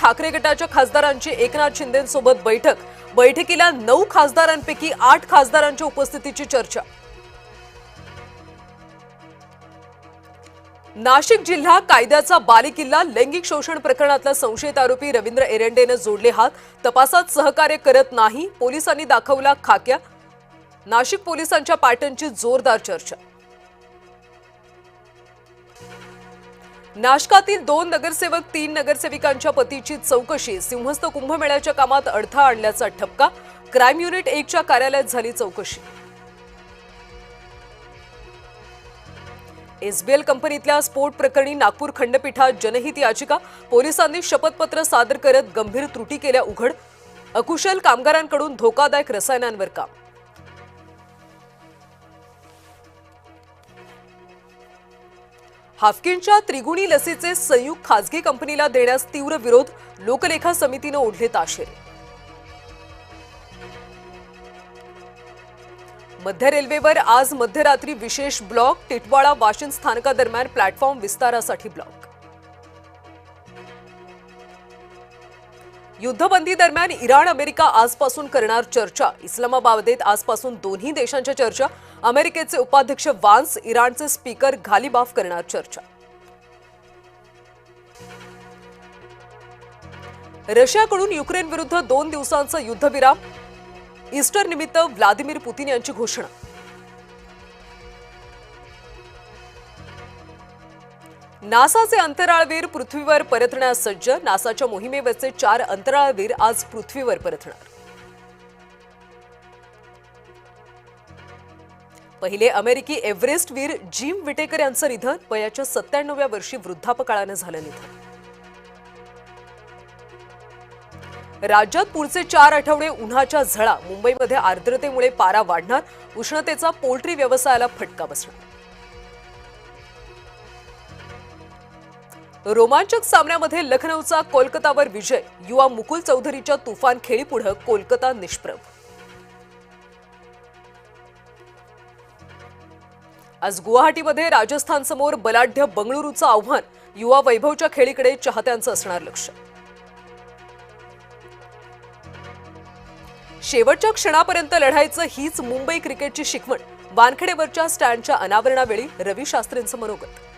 ठाकरे गटाच्या खासदारांची एकनाथ शिंदेंसोबत बैठकीला 9 खासदारांपैकी 8 खासदारांच्या उपस्थितीची चर्चा। नाशिक जिल्हा कायद्याचा बालेकिल्ला, लैंगिक शोषण प्रकरणातला संशयित आरोपी रवींद्र एरंडेने जोडले हात, तपासात सहकार्य करत नाही, पोलिसांनी दाखवला खाक्या। नाशिक पोलिसांच्या पॅटर्नची जोरदार चर्चा। नाशकातील 2 नगरसेवक 3 नगरसेविकांच्या पतीची चौकशी, सिंहस्थ कुंभमेळ्याच्या कामात अडथळा आणल्याचा ठपका, क्राईम युनिट 1 च्या कार्यालयात झाली चौकशी। एसबीएल कंपनीतल्या स्फोट प्रकरणी नागपूर खंडपीठात जनहित याचिका, पोलिसांनी शपथपत्र सादर करत गंभीर त्रुटी केल्या उघड, अकुशल कामगारांकडून धोकादायक रसायनांवर काम। हाफकिनच्या त्रिगुणी लसीचे संयुक्त खासगी कंपनीला देण्यास तीव्र विरोध, लोकलेखा समितीने ओढले ताशेरे। मध्य रेल्वेवर आज मध्यरात्री विशेष ब्लॉक, टिटवाळा वाशिम स्थानकादरम्यान प्लॅटफॉर्म विस्तारासाठी ब्लॉक। युद्धबंदी दरम्यान इराण अमेरिका आजपासून करणार चर्चा, इस्लामाबादेत आजपासून दोन्ही देशांच्या चर्चा, अमेरिकेचे उपाध्यक्ष वान्स, इराणचे स्पीकर घालिबाफ करणार चर्चा। रशियाकडून युक्रेन विरुद्ध 2 दिवसांचा युद्धविराम, ईस्टर निमित्त व्लादिमीर पुतीन यांची घोषणा। नासाचे अंतराळवीर पृथ्वीवर परतण्यास सज्ज, नासाच्या मोहिमेवरचे 4 अंतराळवीर आज पृथ्वीवर परतणार। पहिले अमेरिकी एव्हरेस्टवीर जिम विटेकर यांचं निधन, वयाच्या 97व्या वर्षी वृद्धापकाळानं झालं निधन। राज्यात पुढचे 4 आठवडे उन्हाच्या झळा, मुंबईमध्ये आर्द्रतेमुळे पारा वाढणार, उष्णतेचा पोल्ट्री व्यवसायाला फटका बसणार। रोमांचक सामन्यामध्ये लखनौचा कोलकातावर विजय, युवा मुकुल चौधरीच्या तुफान खेळीपुढे कोलकाता निष्प्रभ। आज गुवाहाटीमध्ये राजस्थानसमोर बलाढ्य बंगळुरूचं आव्हान, युवा वैभवच्या खेळीकडे चाहत्यांचं असणार लक्ष। शेवटच्या क्षणापर्यंत लढायचं हीच मुंबई क्रिकेटची शिकवण, वानखेडेवरच्या स्टँडच्या अनावरणावेळी रवी शास्त्रींचं मनोगत।